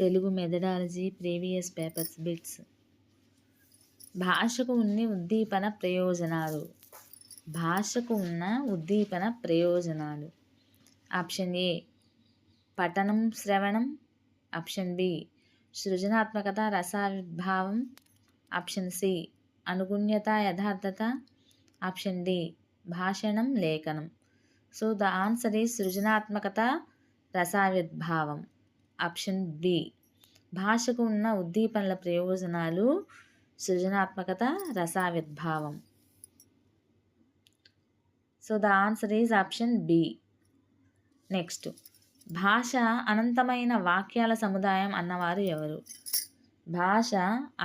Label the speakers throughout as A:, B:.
A: Telugu methodology previous papers bits. భాషకు ఉన్న ఉద్దీపన ప్రయోజనాలు. భాషకు ఉన్న ఉద్దీపన ప్రయోజనాలు. ఆప్షన్ ఏ పఠనం శ్రవణం. ఆప్షన్ బి సృజనాత్మకత రసావిర్భావం. ఆప్షన్ సి అనుగుణ్యత యథార్థత. ఆప్షన్ డి భాషణం లేఖనం. సో ద ఆన్సర్ ఈజ్ సృజనాత్మకత రసావిర్భావం. Option B. భాషకు ఉన్న ఉద్దీపనల ప్రయోజనాలు సృజనాత్మకత రసావిర్భావం. So the answer is option B. Next, భాష అనంతమైన వాక్యాల సముదాయం అన్నవారు ఎవరు? భాష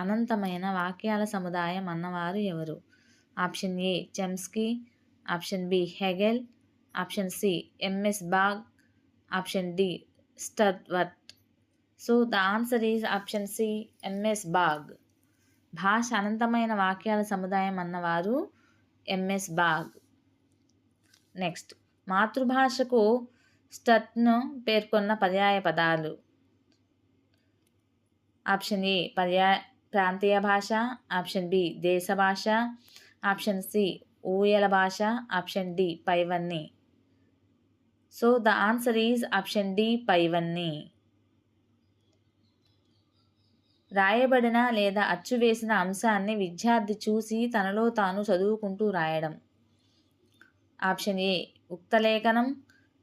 A: అనంతమైన వాక్యాల సముదాయం అన్నవారు ఎవరు? Option A Chomsky. Option B Hegel. Option C MS బాగ్. Option D Stewart. So the answer is option C MS బాగ్. భాష అనంతమైన వాక్యాల సముదాయం అన్నవారు ఎంఎస్ బాగ్. నెక్స్ట్, మాతృభాషకు స్టర్ట్ను పేర్కొన్న పర్యాయ పదాలు. ఆప్షన్ ఏ ప్రాంతీయ భాష. ఆప్షన్ బి దేశ భాష. ఆప్షన్ సి ఊయల భాష. ఆప్షన్ డి పైవన్నీ. So the answer is option D పైవన్నీ. రాయబడిన లేదా అచ్చువేసిన అంశాన్ని విద్యార్థి చూసి తనలో తాను చదువుకుంటూ రాయడం. ఆప్షన్ ఏ ఉక్తలేఖనం.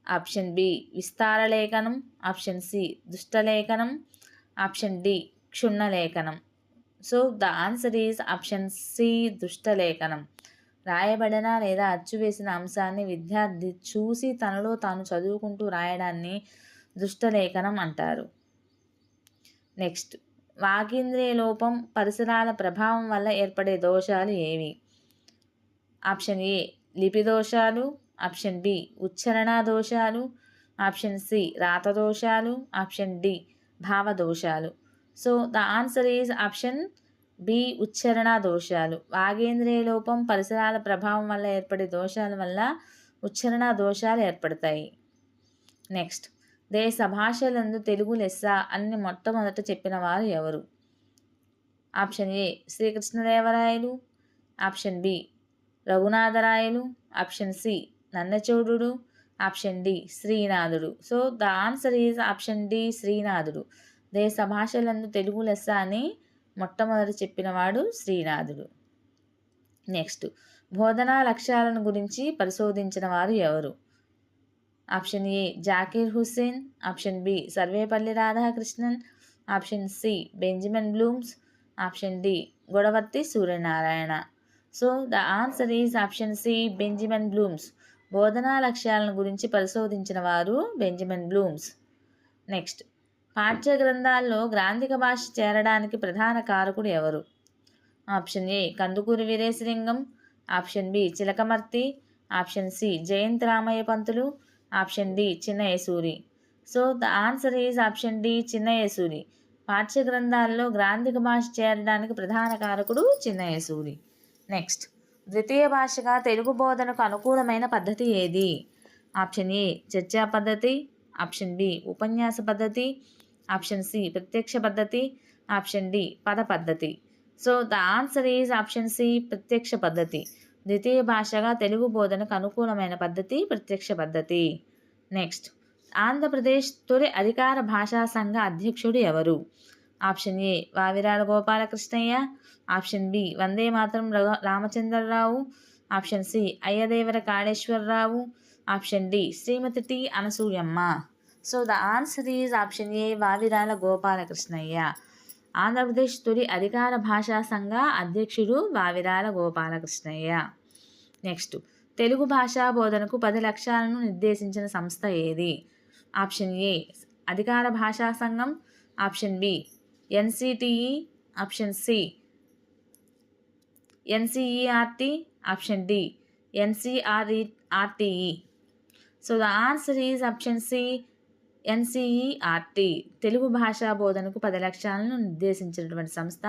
A: ఆప్షన్ బి విస్తారలేఖనం. ఆప్షన్ సి దుష్టలేఖనం. ఆప్షన్ డి క్షుణ్ణలేఖనం. So the answer is option C దుష్టలేఖనం. రాయబడిన లేదా అచ్చువేసిన అంశాన్ని విద్యార్థి చూసి తనలో తాను చదువుకుంటూ రాయడాన్ని దుష్టలేఖనం అంటారు. నెక్స్ట్, వాగీంద్రియ లోపం పరిసరాల ప్రభావం వల్ల ఏర్పడే దోషాలు ఏవి? ఆప్షన్ ఏ లిపి దోషాలు. ఆప్షన్ బి ఉచ్చారణ దోషాలు. ఆప్షన్ సి రాత దోషాలు. ఆప్షన్ డి భావ దోషాలు. So the answer is option B ఉచ్చారణ దోషాలు. వాగేంద్రియ లోపం పరిసరాల ప్రభావం వల్ల ఏర్పడే దోషాల వల్ల ఉచ్చారణ దోషాలు ఏర్పడతాయి. నెక్స్ట్, దేశ భాషలందు తెలుగు లెస్స అని మొట్టమొదట చెప్పిన వారు ఎవరు? ఆప్షన్ ఏ శ్రీకృష్ణదేవరాయలు. ఆప్షన్ బి రఘునాథరాయలు. ఆప్షన్ సి నన్నచోడుడు. ఆప్షన్ డి శ్రీనాథుడు. So the answer is option D శ్రీనాథుడు. దేశ భాషలందు తెలుగు లెస్స అని మొట్టమొదటి చెప్పినవాడు శ్రీనాథుడు. నెక్స్ట్, బోధనా లక్ష్యాలను గురించి పరిశోధించిన వారు ఎవరు? Option A Zakir Hussain. Option B Sarvepalli Radhakrishnan. Option C Benjamin Bloom's. Option D Godavarthi Suryanarayana. So the answer is option C Benjamin Bloom's. బోధనా లక్ష్యాలను గురించి పరిశోధించిన వారు బెంజమిన్ బ్లూమ్స్. నెక్స్ట్, పాఠ్య గ్రంథాల్లో గ్రాంధిక భాష చేరడానికి ప్రధాన కారకుడు ఎవరు? Option A Kandukuri Veeresalingam. Option B Chilakamarthi. Option C Jayanth Ramayya Pantulu. Option D Chinnayasuri. So the answer is option D Chinnayasuri. పాఠ్య గ్రంథాల్లో గ్రాంధిక భాష చేరడానికి ప్రధాన కారకుడు చిన్నయసూరి. నెక్స్ట్, ద్వితీయ భాషగా తెలుగు బోధనకు అనుకూలమైన పద్ధతి ఏది? ఆప్షన్ ఏ చర్చా పద్ధతి. ఆప్షన్ బి ఉపన్యాస పద్ధతి. ఆప్షన్ సి ప్రత్యక్ష పద్ధతి. ఆప్షన్ డి పద పద్ధతి. So the answer is option C ప్రత్యక్ష పద్ధతి. ద్వితీయ భాషగా తెలుగు బోధనకు అనుకూలమైన పద్ధతి ప్రత్యక్ష పద్ధతి. నెక్స్ట్, ఆంధ్రప్రదేశ్ తొలి అధికార భాషా సంఘ అధ్యక్షుడు ఎవరు? Option A Vavilala Gopalakrishnayya. Option B Vande Mataram Ramachandrarao. Option C Ayyadevara Kaleswararao. Option D Srimati T Anasuyamma. So the answer is option A Vavilala Gopalakrishnayya. Andhra Pradesh తొలి అధికార భాషా సంఘ అధ్యక్షుడు వావిరాల గోపాలకృష్ణయ్య. నెక్స్ట్, తెలుగు భాషా బోధనకు 10 లక్ష్యాలను నిర్దేశించిన సంస్థ ఏది? ఆప్షన్ ఏ అధికార భాషా సంఘం. Option B NCTE. Option C NCERT. Option D ఎన్సిఆర్ఈఆర్టీఈ. So the answer is option C NCERT. Telugu భాషా బోధనకు 10 లక్ష్యాలను నిర్దేశించినటువంటి సంస్థ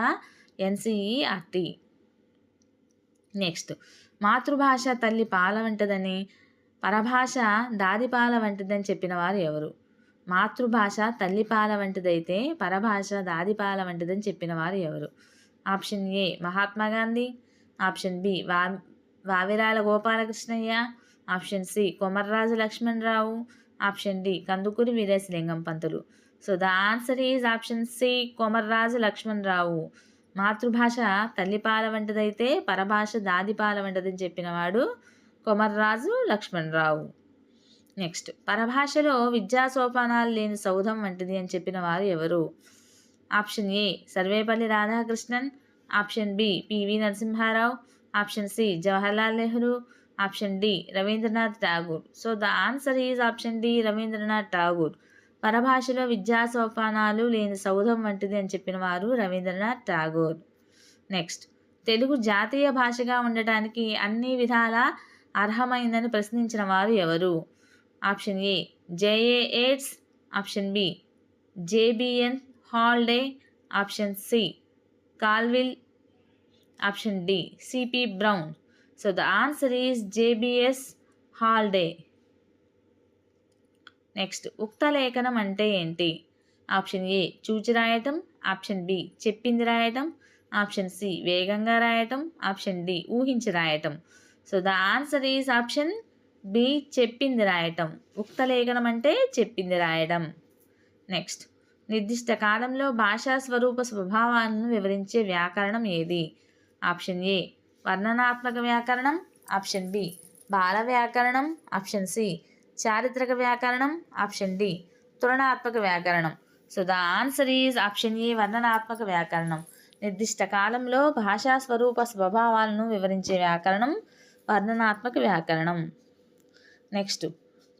A: ఎన్సిఈఆర్టీ. నెక్స్ట్, మాతృభాష తల్లి పాల వంటిదని, పరభాష దాది పాల వంటిదని చెప్పిన వారు ఎవరు? మాతృభాష తల్లిపాల వంటిదైతే పరభాష దాదిపాల వంటిదని చెప్పిన వారు ఎవరు? Option A Mahatma Gandhi, option B Vavilala Gopalakrishnayya, option C Komarraju Lakshmanarao, option D Kandukuri Veeresalingam Pantulu. So the answer is option C Komarraju Lakshmanarao. మాతృభాష తల్లిపాల వంటిదైతే పరభాష దాదిపాల వంటిదని చెప్పినవాడు కొమర్రాజు లక్ష్మణరావు. నెక్స్ట్, పరభాషలో విద్యా సోపానాలు లేని సౌధం వంటిది అని చెప్పిన వారు ఎవరు? Option A Sarvepalli Radhakrishnan, option B PV Narasimharao, option C Jawaharlal Nehru, option D Rabindranath Tagore. So the answer is option D Rabindranath Tagore. పరభాషలో విద్యా సోపానాలు లేని సౌధం వంటిది అని చెప్పిన వారు రవీంద్రనాథ్ ఠాగూర్. నెక్స్ట్, తెలుగు జాతీయ భాషగా ఉండటానికి అన్ని విధాల అర్హమైందని ప్రశ్నించిన వారు ఎవరు? ఆప్షన్ ఏ జేఏ ఎయిడ్స్, option B JBN Haldane, option C కాల్విల్, option D CP Brown. So the answer is JBS Haldane. Next, ఉక్త లేఖనం అంటే ఏంటి? ఆప్షన్ ఏ చూచి రాయటం, ఆప్షన్ బి చెప్పింది రాయటం, ఆప్షన్ సి వేగంగా రాయటం, ఆప్షన్ డి ఊహించి రాయటం. So the answer is option B చెప్పింది రాయటం. ఉక్త లేఖనం అంటే చెప్పింది రాయడం. నెక్స్ట్, నిర్దిష్ట కాలంలో భాషా స్వరూప స్వభావాలను వివరించే వ్యాకరణం ఏది? ఆప్షన్ ఏ వర్ణనాత్మక వ్యాకరణం, ఆప్షన్ బి బాల వ్యాకరణం, ఆప్షన్ సి చారిత్రక వ్యాకరణం, ఆప్షన్ డి తులనాత్మక వ్యాకరణం. So the answer is option A వర్ణనాత్మక వ్యాకరణం. నిర్దిష్ట కాలంలో భాషా స్వరూప స్వభావాలను వివరించే వ్యాకరణం వర్ణనాత్మక వ్యాకరణం. నెక్స్ట్,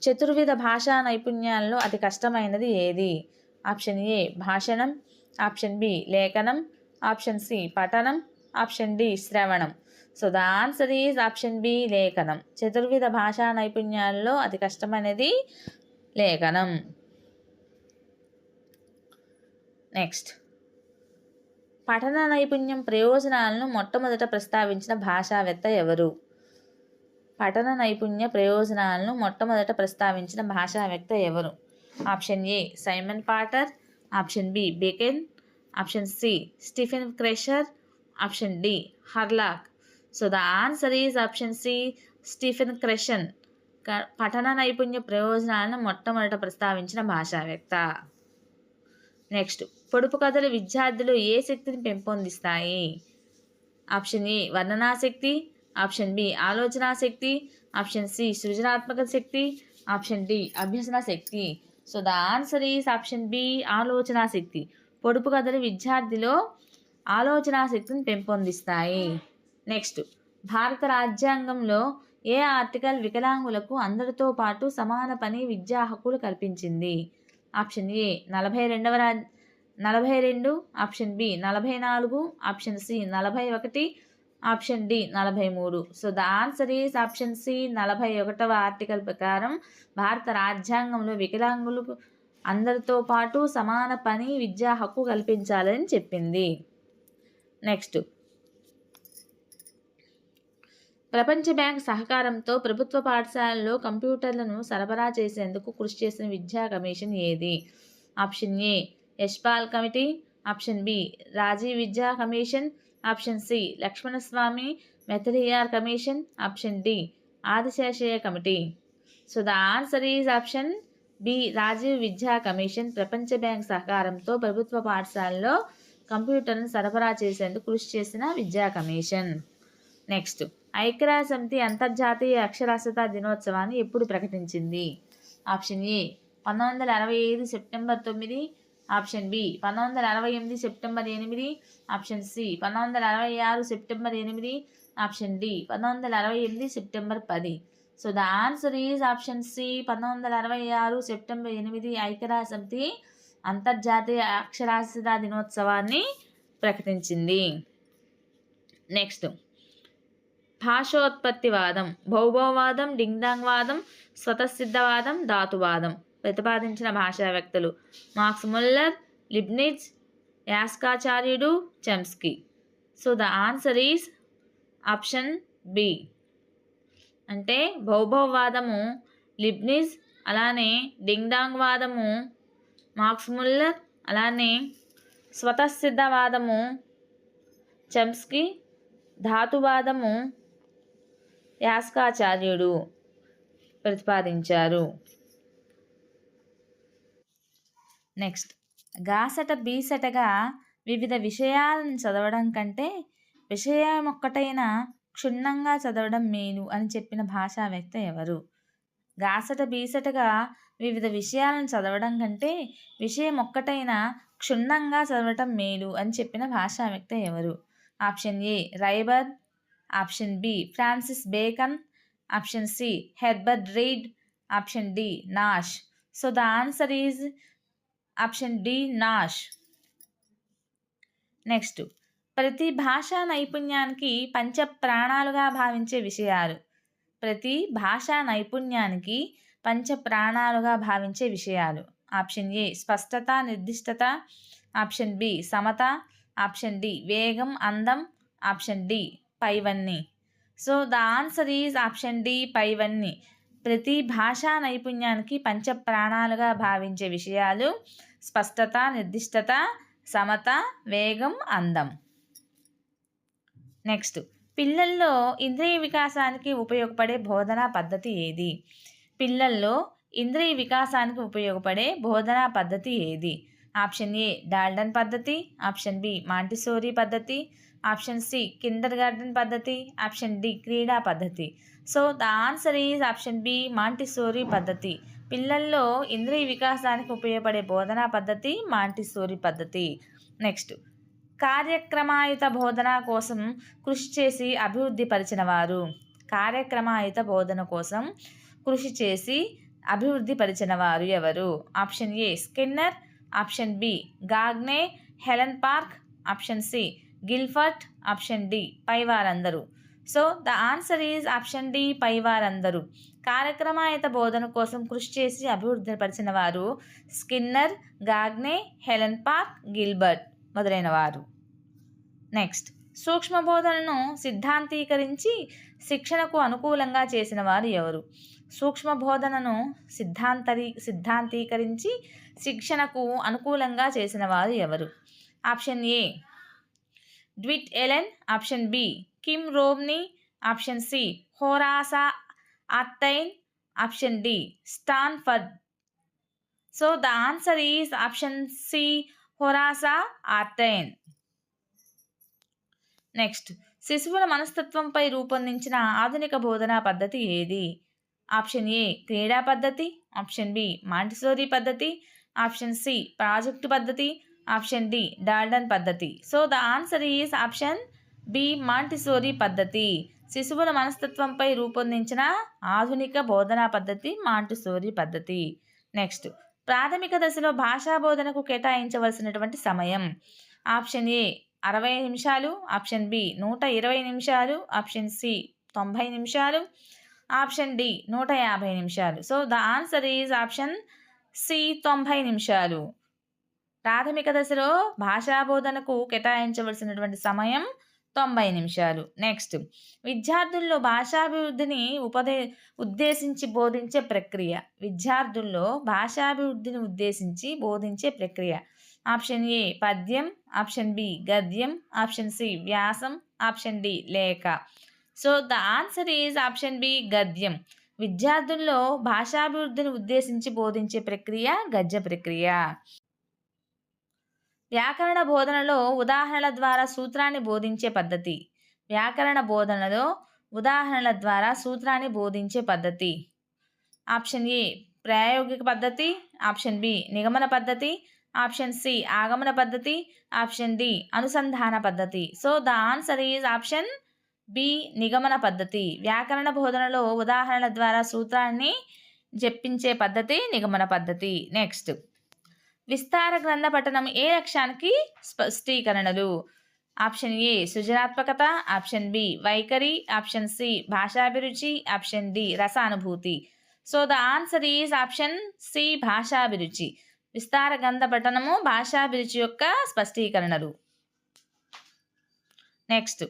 A: చతుర్విధ భాషా నైపుణ్యాల్లో అతి కష్టమైనది ఏది? ఆప్షన్ ఏ భాషణం, ఆప్షన్ బి లేఖనం, ఆప్షన్ సి పఠనం, ఆప్షన్ డి శ్రవణం. So the answer is option B లేఖనం. చతుర్విధ భాషా నైపుణ్యాల్లో అతి కష్టమైనది లేఖనం. నెక్స్ట్, పఠన నైపుణ్యం ప్రయోజనాలను మొట్టమొదట ప్రస్తావించిన భాషావేత్త ఎవరు? పఠన నైపుణ్య ప్రయోజనాలను మొట్టమొదట ప్రస్తావించిన భాషావేత్త ఎవరు? Option A Simon Potter, option B Bacon, option C Stephen Krashen, option D Hurlock. So the answer is option C Stephen Krashen. పఠన నైపుణ్య ప్రయోజనాలను మొట్టమొదట ప్రస్తావించిన భాషావేత్త. నెక్స్ట్, పొడుపు కథలు విద్యార్థులు ఏ శక్తిని పెంపొందిస్తాయి? ఆప్షన్ ఏ వర్ణనాశక్తి, ఆప్షన్ బి ఆలోచన శక్తి, ఆప్షన్ సి సృజనాత్మక శక్తి, ఆప్షన్ డి అభ్యసన శక్తి. So the answer is option B ఆలోచన శక్తి. పొడుపు కథలు విద్యార్థిలో ఆలోచన శక్తిని పెంపొందిస్తాయి. నెక్స్ట్, భారత రాజ్యాంగంలో ఏ ఆర్టికల్ వికలాంగులకు అందరితో పాటు సమాన పని విద్యా హక్కులు కల్పించింది? Option A 42, option B 44, option C 41, option D 43. So the answer is option C 41వ ఆర్టికల్ ప్రకారం భారత రాజ్యాంగంలో వికలాంగులకు అందరితో పాటు సమాన పని విద్యా హక్కు కల్పించాలని చెప్పింది. నెక్స్ట్, ప్రపంచ బ్యాంక్ సహకారంతో ప్రభుత్వ పాఠశాలల్లో కంప్యూటర్లను సరఫరా చేసేందుకు కృషి చేసిన విద్యా కమిషన్ ఏది? Option A Yashpal committee, option B Rajiv విద్యా commission, option C Lakshmanaswami Mudaliar commission, option D Adiseshaiah committee. So the answer is option B Rajiv విద్యా కమిషన్. ప్రపంచ బ్యాంక్ సహకారంతో ప్రభుత్వ పాఠశాలలో కంప్యూటర్ను సరఫరా చేసేందుకు కృషి చేసిన విద్యా కమిషన్. నెక్స్ట్, ఐక్యరాజ్య సమితి అంతర్జాతీయ అక్షరాస్యతా దినోత్సవాన్ని ఎప్పుడు ప్రకటించింది? Option A 1965 September 9, option B 1968 September 8, option C 1966 September 8, option D 1968 September 10. So the answer is option C 1966 September 8 ఐక్యరాజ్య సమితి అంతర్జాతీయ అక్షరాస్యతా దినోత్సవాన్ని ప్రకటించింది. నెక్స్ట్, భాషోత్పత్తివాదం, భౌభోవాదం, డింగ్డాంగ్వాదం, స్వతసిద్ధవాదం, ధాతువాదం ప్రతిపాదించిన భాషావేత్తలు మాక్స్ ముల్లర్, లిబ్నిజ్, యాస్కాచార్యుడు, Chomsky. So the answer is option B. అంటే భౌభోవాదము లిబ్నిజ్, అలానే డింగ్డాంగ్వాదము మాక్స్ ముల్లర్, అలానే స్వతసిద్ధవాదము చంస్కీ, ధాతువాదము యాస్కాచార్యుడు ప్రతిపాదించారు. నెక్స్ట్, గాసట బీసటగా వివిధ విషయాలను చదవడం కంటే విషయమొక్కటైనా క్షుణ్ణంగా చదవడం మేలు అని చెప్పిన భాషావేత్త ఎవరు? గాసట బీసటగా వివిధ విషయాలను చదవడం కంటే విషయం ఒక్కటైనా క్షుణ్ణంగా చదవటం మేలు అని చెప్పిన భాషావేత్త ఎవరు? ఆప్షన్ ఏ రైబర్, option B Francis Bacon, option C Herbert Read, option D Nash. So the answer is option D Nash. Next, ప్రతి భాషా నైపుణ్యానికి పంచ ప్రాణాలుగా భావించే విషయాలు. ప్రతి భాషా నైపుణ్యానికి పంచ ప్రాణాలుగా భావించే విషయాలు. ఆప్షన్ ఏ స్పష్టత, నిర్దిష్టత, ఆప్షన్ బి సమత, ఆప్షన్ డి వేగం, అందం, ఆప్షన్ డి పైవన్నీ. So the answer is option D పైవన్నీ. ప్రతి భాషా నైపుణ్యానికి పంచ ప్రాణాలుగా భావించే విషయాలు స్పష్టత, నిర్దిష్టత, సమత, వేగం, అందం. నెక్స్ట్, పిల్లల్లో ఇంద్రియ వికాసానికి ఉపయోగపడే బోధనా పద్ధతి ఏది? పిల్లల్లో ఇంద్రియ వికాసానికి ఉపయోగపడే బోధనా పద్ధతి ఏది? ఆప్షన్ ఏ డాల్టన్ పద్ధతి, ఆప్షన్ బి మాంటిసోరీ పద్ధతి, ఆప్షన్ సి కిండర్ గార్డెన్ పద్ధతి, ఆప్షన్ డి క్రీడా పద్ధతి. So the answer is option B Montessori పద్ధతి. పిల్లల్లో ఇంద్రియ వికాసానికి ఉపయోగపడే బోధనా పద్ధతి మాంటిసోరీ పద్ధతి. నెక్స్ట్, కార్యక్రమాయుత బోధన కోసం కృషి చేసి అభివృద్ధి పరిచిన వారు. కార్యక్రమాయుత బోధన కోసం కృషి చేసి అభివృద్ధి పరిచిన వారు ఎవరు? Option A Skinner, option B Gagne, Helen Park, option C Gilbert, option D పైవారందరూ. So the answer is option D పైవారందరూ. కార్యక్రమాయుత బోధన కోసం కృషి చేసి అభివృద్ధి పరిచిన వారు Skinner, Gagne, Helen Park, Gilbert మొదలైన వారు. నెక్స్ట్, సూక్ష్మ బోధనను సిద్ధాంతీకరించి శిక్షణకు అనుకూలంగా చేసిన వారు ఎవరు? సూక్ష్మ బోధనను సిద్ధాంతీకరించి శిక్షణకు అనుకూలంగా చేసిన వారు ఎవరు? Option A Dwight Allen, option B Kim Romney, option C హోరాసా ఆర్టైన్, option D Stanford. So the answer is option C హోరాసా ఆర్టైన్. నెక్స్ట్, శిశువుల మనస్తత్వంపై రూపొందించిన ఆధునిక బోధనా పద్ధతి ఏది? ఆప్షన్ ఏ క్రీడా పద్ధతి, ఆప్షన్ బి మాంటిసోరీ పద్ధతి, ఆప్షన్ సి ప్రాజెక్టు పద్ధతి, ఆప్షన్ డి డాల్టన్ పద్ధతి. So the answer is option B Montessori పద్ధతి. శిశువుల మనస్తత్వంపై రూపొందించిన ఆధునిక బోధనా పద్ధతి మాంటిసోరీ పద్ధతి. నెక్స్ట్, ప్రాథమిక దశలో భాషా బోధనకు కేటాయించవలసినటువంటి సమయం. ఆప్షన్ ఏ 60 నిమిషాలు, ఆప్షన్ బి 120 నిమిషాలు, ఆప్షన్ సి 90 నిమిషాలు, ఆప్షన్ డి 150 నిమిషాలు. So the answer is option C 90 నిమిషాలు. ప్రాథమిక దశలో భాషా బోధనకు కేటాయించవలసినటువంటి సమయం 90 నిమిషాలు. నెక్స్ట్, విద్యార్థుల్లో భాషాభివృద్ధిని ఉద్దేశించి బోధించే ప్రక్రియ. విద్యార్థుల్లో భాషాభివృద్ధిని ఉద్దేశించి బోధించే ప్రక్రియ. ఆప్షన్ ఏ పద్యం, ఆప్షన్ బి గద్యం, ఆప్షన్ సి వ్యాసం, ఆప్షన్ డి లేఖ. So the answer is option B గద్యం. విద్యార్థుల్లో భాషాభివృద్ధిని ఉద్దేశించి బోధించే ప్రక్రియ గద్య ప్రక్రియ. వ్యాకరణ బోధనలో ఉదాహరణల ద్వారా సూత్రాన్ని బోధించే పద్ధతి. వ్యాకరణ బోధనలో ఉదాహరణల ద్వారా సూత్రాన్ని బోధించే పద్ధతి. ఆప్షన్ ఏ ప్రాయోగిక పద్ధతి, ఆప్షన్ బి నిగమన పద్ధతి, ఆప్షన్ సి ఆగమన పద్ధతి, ఆప్షన్ డి అనుసంధాన పద్ధతి. So the answer is option B నిగమన పద్ధతి. వ్యాకరణ బోధనలో ఉదాహరణల ద్వారా సూత్రాన్ని చెప్పించే పద్ధతి నిగమన పద్ధతి. నెక్స్ట్, విస్తార గ్రంథ పఠనం ఏ లక్ష్యానికి స్పష్టీకరణలు. ఆప్షన్ ఏ సృజనాత్మకత, ఆప్షన్ బి వైఖరి, ఆప్షన్ సి భాషాభిరుచి, ఆప్షన్ డి రసానుభూతి. So the answer is option C భాషాభిరుచి. విస్తార గ్రంథ పఠనము భాషాభిరుచి యొక్క స్పష్టీకరణలు. నెక్స్ట్,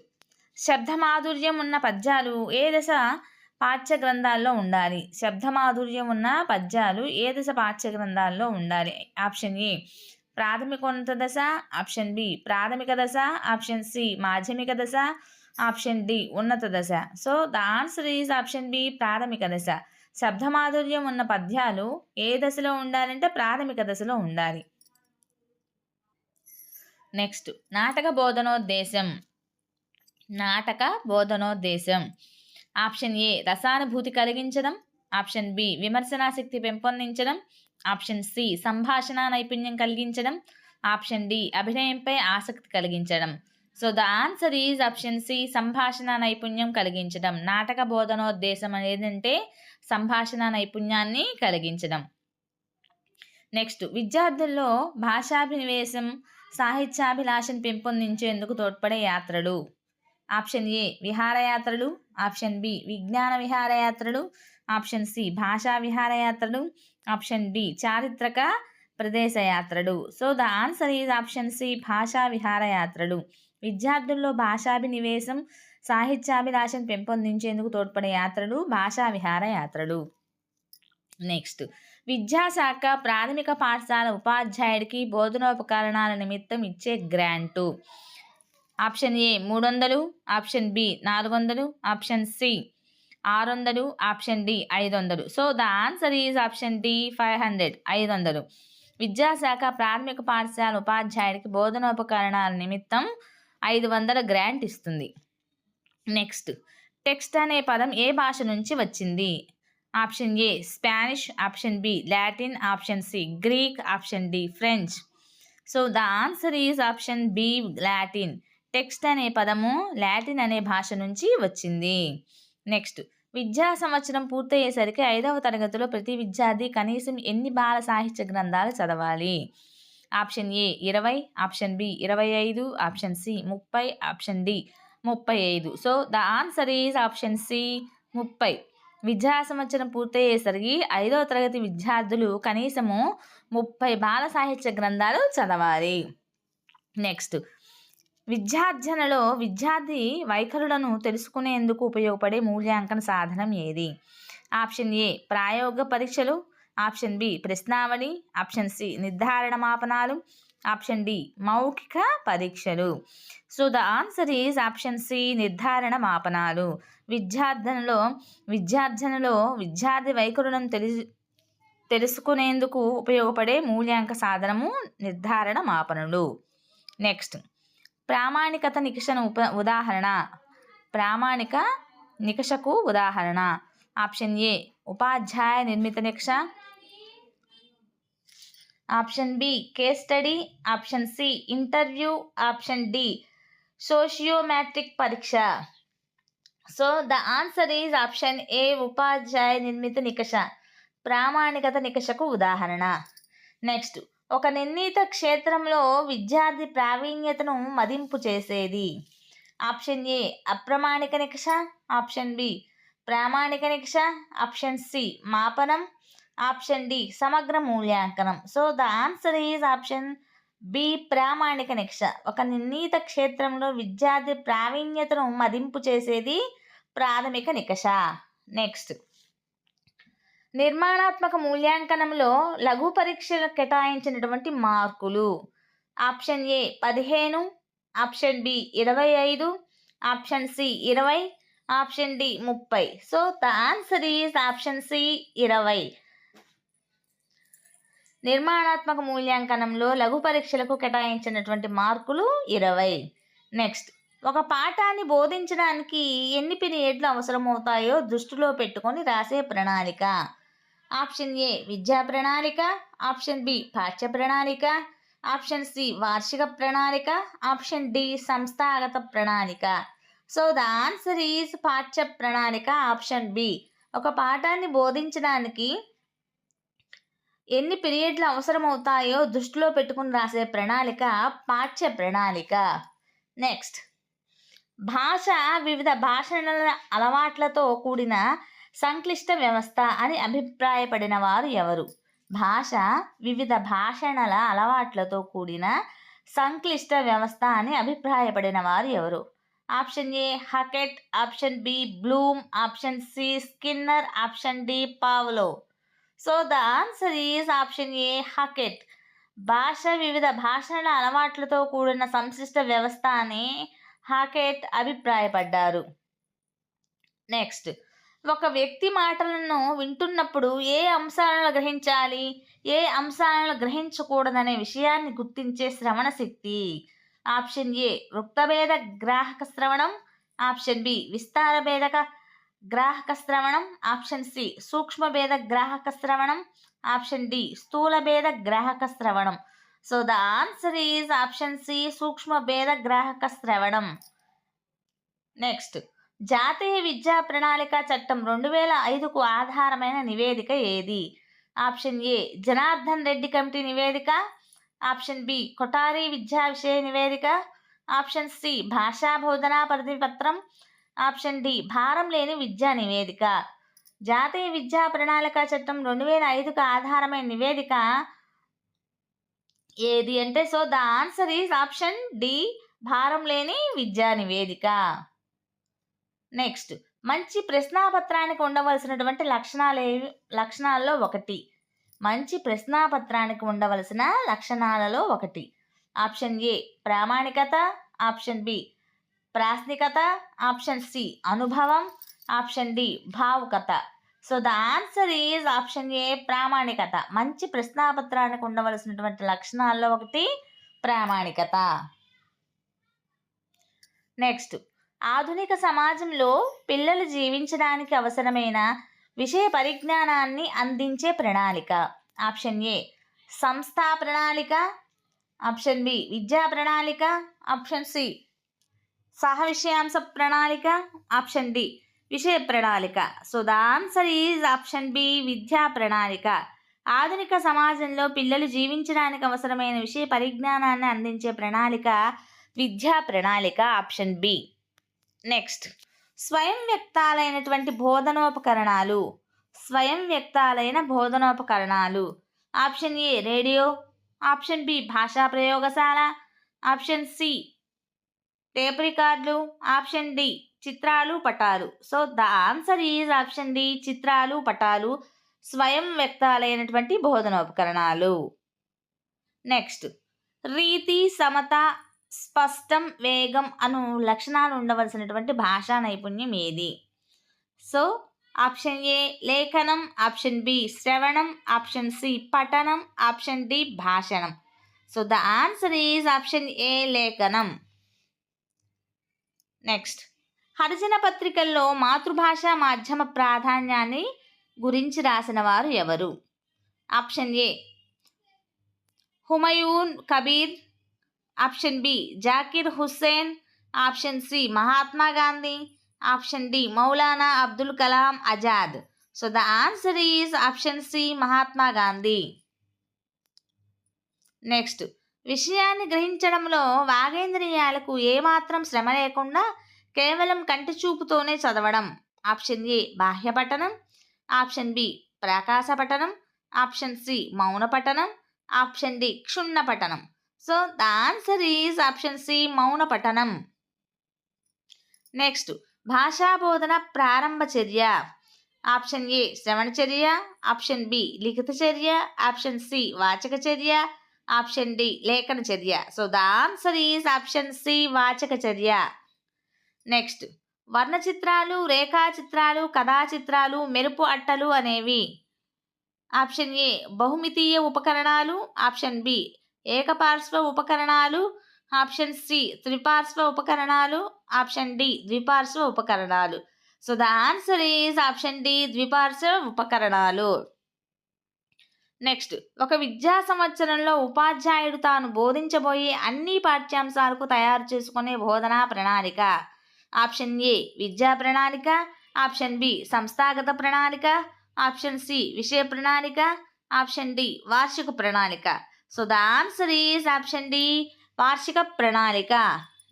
A: శబ్దమాధుర్యం ఉన్న పద్యాలు ఏ దశ పాఠ్య గ్రంథాల్లో ఉండాలి? శబ్దమాధుర్యం ఉన్న పద్యాలు ఏ దశ పాఠ్య గ్రంథాల్లో ఉండాలి? ఆప్షన్ ఏ ప్రాథమికోన్నత దశ, ఆప్షన్ బి ప్రాథమిక దశ, ఆప్షన్ సి మాధ్యమిక దశ, ఆప్షన్ డి ఉన్నత దశ. So the answer is option B ప్రాథమిక దశ. శబ్దమాధుర్యం ఉన్న పద్యాలు ఏ దశలో ఉండాలంటే ప్రాథమిక దశలో ఉండాలి. నెక్స్ట్ నాటక బోధనోద్దేశం. నాటక బోధనోద్దేశం. ఆప్షన్ ఏ రసానుభూతి కలిగించడం, ఆప్షన్ బి విమర్శనాశక్తి పెంపొందించడం, ఆప్షన్ సి సంభాషణ నైపుణ్యం కలిగించడం, ఆప్షన్ డి అభినయంపై ఆసక్తి కలిగించడం. So the answer is option C సంభాషణ నైపుణ్యం కలిగించడం. నాటక బోధనోద్దేశం అనేది అంటే సంభాషణ నైపుణ్యాన్ని కలిగించడం. నెక్స్ట్ విద్యార్థుల్లో భాషాభినివేశం సాహిత్యాభిలాషను పెంపొందించేందుకు తోడ్పడే యాత్రలు. ఆప్షన్ ఏ విహారయాత్రలు, ఆప్షన్ బి విజ్ఞాన విహారయాత్రలు, ఆప్షన్ సి భాషా విహారయాత్రలు, ఆప్షన్ డి చారిత్రక ప్రదేశ యాత్రలు. So the answer is option C భాషా విహారయాత్రలు. విద్యార్థుల్లో భాషాభినివేశం సాహిత్యాభిలాషను పెంపొందించేందుకు తోడ్పడే యాత్రలు భాషా విహారయాత్రలు. నెక్స్ట్ విద్యాశాఖ ప్రాథమిక పాఠశాల ఉపాధ్యాయుడికి బోధనోపకరణాల నిమిత్తం ఇచ్చే grant. Option A 300, option B 400, option C 600, option D 500. So the answer is option D 500, 500. విద్యాశాఖ ప్రాథమిక పాఠశాల ఉపాధ్యాయుడికి బోధనోపకరణాల నిమిత్తం 500 గ్రాంట్ ఇస్తుంది. నెక్స్ట్ టెక్స్ట్ అనే పదం ఏ భాష నుంచి వచ్చింది? Option A Spanish, option B Latin, option C Greek, option D French. So the answer is option B Latin. Text అనే పదము లాటిన్ అనే భాష నుంచి వచ్చింది. నెక్స్ట్ విద్యా సంవత్సరం పూర్తయ్యేసరికి 5వ తరగతిలో ప్రతి విద్యార్థి కనీసం ఎన్ని బాల సాహిత్య గ్రంథాలు చదవాలి? Option A 20, option B 25, option C 30, option D 35. So the answer is option C 30. విద్యా సంవత్సరం పూర్తయ్యేసరికి 5వ తరగతి విద్యార్థులు కనీసము 30 బాల సాహిత్య గ్రంథాలు చదవాలి. నెక్స్ట్ విద్యార్జనలో విద్యార్థి వైఖరులను తెలుసుకునేందుకు ఉపయోగపడే మూల్యాంకన సాధనం ఏది? ఆప్షన్ ఏ ప్రాయోగ పరీక్షలు, ఆప్షన్ బి ప్రశ్నావళి, ఆప్షన్ సి నిర్ధారణ మాపనాలు, ఆప్షన్ డి మౌఖిక పరీక్షలు. So the answer is option C నిర్ధారణ మాపనాలు. విద్యార్జనలో విద్యార్థి వైఖరులను తెలుసుకునేందుకు ఉపయోగపడే మూల్యాంక సాధనము నిర్ధారణ మాపనలు. నెక్స్ట్ ప్రామాణికత నికషను ఉదాహరణ. ప్రామాణిక నికషకు ఉదాహరణ. ఆప్షన్ ఏ ఉపాధ్యాయ నిర్మిత నికష, option B case study, option C interview, option D sociometric పరీక్ష. So the answer is option A ఉపాధ్యాయ నిర్మిత నికష, ప్రామాణికత నికషకు ఉదాహరణ. నెక్స్ట్ ఒక నిర్ణీత క్షేత్రంలో విద్యార్థి ప్రావీణ్యతను మదింపు చేసేది. ఆప్షన్ ఏ అప్రమాణిక నికష, ఆప్షన్ బి ప్రామాణిక నికష, ఆప్షన్ సి మాపనం, ఆప్షన్ డి సమగ్ర మూల్యాంకనం. So the answer is option B ప్రామాణిక నికష. ఒక నిర్ణీత క్షేత్రంలో విద్యార్థి ప్రావీణ్యతను మదింపు చేసేది ప్రాథమిక నికష. నెక్స్ట్ నిర్మాణాత్మక మూల్యాంకనంలో లఘు పరీక్షలకు కేటాయించినటువంటి మార్కులు. Option A 15, option B 25, option C 20, option D 30. So the answer is option C 20. నిర్మాణాత్మక మూల్యాంకనంలో లఘు పరీక్షలకు కేటాయించినటువంటి మార్కులు 20. నెక్స్ట్ ఒక పాఠాన్ని బోధించడానికి ఎన్ని పీరియడ్లు అవసరమవుతాయో దృష్టిలో పెట్టుకొని రాసే ప్రణాళిక. ఆప్షన్ ఏ విద్యా ప్రణాళిక, ఆప్షన్ బి పాఠ్య ప్రణాళిక, ఆప్షన్ సి వార్షిక ప్రణాళిక, ఆప్షన్ డి సంస్థాగత ప్రణాళిక. సో ద ఆన్సర్ ఈజ్ పాఠ్య ప్రణాళిక, ఆప్షన్ బి. ఒక పాఠాన్ని బోధించడానికి ఎన్ని పీరియడ్లు అవసరమవుతాయో దృష్టిలో పెట్టుకుని రాసే ప్రణాళిక పాఠ్య ప్రణాళిక. నెక్స్ట్ భాష వివిధ భాషల అలవాట్లతో కూడిన సంక్లిష్ట వ్యవస్థ అని అభిప్రాయపడిన వారు ఎవరు? భాష వివిధ భాషల అలవాట్లతో కూడిన సంక్లిష్ట వ్యవస్థ అని అభిప్రాయపడిన వారు ఎవరు? Option A Hockett, option B Bloom, option C Skinner, option D Pavlov. So the answer is option A Hockett. వివిధ భాషల అలవాట్లతో కూడిన సంశిష్ట వ్యవస్థ అని హాకెట్ అభిప్రాయపడ్డారు. నెక్స్ట్, ఒక వ్యక్తి మాటలను వింటున్నప్పుడు ఏ అంశాలను గ్రహించాలి, ఏ అంశాలను గ్రహించకూడదనే విషయాన్ని గుర్తించే శ్రవణ శక్తి. ఆప్షన్ ఏ వృక్తభేద గ్రాహక శ్రవణం, ఆప్షన్ బి విస్తార భేదక గ్రాహక శ్రవణం, ఆప్షన్ సి సూక్ష్మ భేద గ్రాహక శ్రవణం, ఆప్షన్ డి స్థూల భేద గ్రాహక శ్రవణం. So the answer is option C సూక్ష్మ భేద గ్రాహక శ్రవణం. నెక్స్ట్, జాతీయ విద్యా ప్రణాళిక చట్టం 2005కు ఆధారమైన నివేదిక ఏది? ఆప్షన్ ఏ జనార్దన్ రెడ్డి కమిటీ నివేదిక, ఆప్షన్ బి కొఠారి విద్యా విషయ నివేదిక, ఆప్షన్ సి భాషా బోధనా పరిధిపత్రం, ఆప్షన్ డి భారం లేని విద్యా నివేదిక. జాతీయ విద్యా ప్రణాళిక చట్టం 2005కు ఆధారమైన నివేదిక ఏది అంటే so the answer is option D భారం లేని విద్యా నివేదిక. నెక్స్ట్, మంచి ప్రశ్నాపత్రానికి ఉండవలసినటువంటి లక్షణాలలో ఒకటి. మంచి ప్రశ్నాపత్రానికి ఉండవలసిన లక్షణాలలో ఒకటి. ఆప్షన్ ఏ ప్రామాణికత, ఆప్షన్ బి ప్రాస్నికత, ఆప్షన్ సి అనుభవం, ఆప్షన్ డి భావుకత. So the answer is option A ప్రామాణికత. మంచి ప్రశ్నాపత్రానికి ఉండవలసినటువంటి లక్షణాల్లో ఒకటి ప్రామాణికత. నెక్స్ట్, ఆధునిక సమాజంలో పిల్లలు జీవించడానికి అవసరమైన విషయ పరిజ్ఞానాన్ని అందించే ప్రణాళిక. ఆప్షన్ ఏ సంస్థా ప్రణాళిక, ఆప్షన్ బి విద్యా ప్రణాళిక, ఆప్షన్ సి సహ విషయాంశ ప్రణాళిక, ఆప్షన్ డి విషయ ప్రణాళిక. So the answer is option B విద్యా ప్రణాళిక. ఆధునిక సమాజంలో పిల్లలు జీవించడానికి అవసరమైన విషయ పరిజ్ఞానాన్ని అందించే ప్రణాళిక విద్యా ప్రణాళిక, ఆప్షన్ బి. నెక్స్ట్, స్వయం వ్యక్తాలైనటువంటి బోధనోపకరణాలు. స్వయం వ్యక్తాలైన బోధనోపకరణాలు. Option A radio, option B భాషా ప్రయోగశాల, ఆప్షన్ సి టేప్ రికార్డులు, ఆప్షన్ డి చిత్రాలు పటాలు. So the answer is option D చిత్రాలు పటాలు స్వయం వ్యక్తాలైనటువంటి బోధనోపకరణాలు. నెక్స్ట్, రీతి, సమత, స్పష్టం, వేగం అను లక్షణాలు ఉండవలసినటువంటి భాషా నైపుణ్యం ఏది? సో ఆప్షన్ ఏ లేఖనం, ఆప్షన్ బి శ్రవణం, ఆప్షన్ సి పఠనం, ఆప్షన్ డి భాషణం. So the answer is option A లేఖనం. నెక్స్ట్, హరిజన పత్రికల్లో మాతృభాష మాధ్యమ ప్రాధాన్యాన్ని గురించి రాసిన వారు ఎవరు? Option A Humayun Kabir, option B Zakir Hussain, option C Mahatma Gandhi, option D Maulana Abdul Kalam Azad. So the answer is option C Mahatma Gandhi. Next, విషయాన్ని గ్రహించడంలో వాగేంద్రియాలకు ఏమాత్రం శ్రమ లేకుండా కేవలం కంటి చూపుతోనే చదవడం. ఆప్షన్ ఏ బాహ్య పఠనం, ఆప్షన్ బి ప్రాకాశ పఠనం, ఆప్షన్ సి మౌన పఠనం, ఆప్షన్ డి క్షుణ్ణ పఠనం. So the answer is option C మౌన పఠనం. నెక్స్ట్, భాషా బోధన ప్రారంభ చర్య. ఆప్షన్ ఏ శ్రవణ చర్య, ఆప్షన్ బి లిఖిత చర్య, ఆప్షన్ సి వాచక చర్య, ఆప్షన్ డి లేఖన చర్య. So the answer is option C వాచక చర్య. నెక్స్ట్, వర్ణ చిత్రాలు, రేఖా చిత్రాలు, కథా చిత్రాలు, మెరుపు అట్టలు అనేవి. ఆప్షన్ ఏ బహుమితీయ ఉపకరణాలు, ఆప్షన్ బి ఏకపార్శ్వ ఉపకరణాలు, ఆప్షన్ సి త్రిపార్శ్వ ఉపకరణాలు, ఆప్షన్ డి ద్విపార్శ్వ ఉపకరణాలు. So the answer is option D ద్విపార్శ్వ ఉపకరణాలు. నెక్స్ట్, ఒక విద్యా సంవత్సరంలో ఉపాధ్యాయుడు తాను బోధించబోయే అన్ని పాఠ్యాంశాలకు తయారు చేసుకునే బోధనా ప్రణాళిక. ఆప్షన్ ఏ విద్యా ప్రణాళిక, ఆప్షన్ బి సంస్థాగత ప్రణాళిక, ఆప్షన్ సి విషయ ప్రణాళిక, ఆప్షన్ డి వార్షిక ప్రణాళిక. So the answer is option D వార్షిక ప్రణాళిక.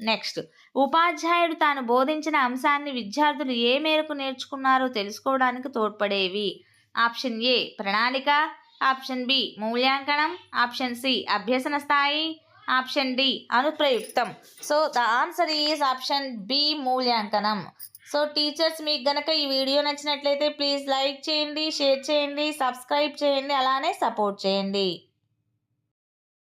A: నెక్స్ట్, ఉపాధ్యాయుడు తాను బోధించిన అంశాన్ని విద్యార్థులు ఏ మేరకు నేర్చుకున్నారో తెలుసుకోవడానికి తోడ్పడేవి. ఆప్షన్ ఏ ప్రణాళిక, ఆప్షన్ బి మూల్యాంకనం, ఆప్షన్ సి అభ్యసన స్థాయి, ఆప్షన్ డి అనుప్రయుక్తం. So the answer is option B మూల్యాంకనం. సో టీచర్స్ మీకు గనక ఈ వీడియో నచ్చినట్లయితే ప్లీజ్ లైక్ చేయండి, షేర్ చేయండి, సబ్స్క్రైబ్ చేయండి, అలానే సపోర్ట్ చేయండి.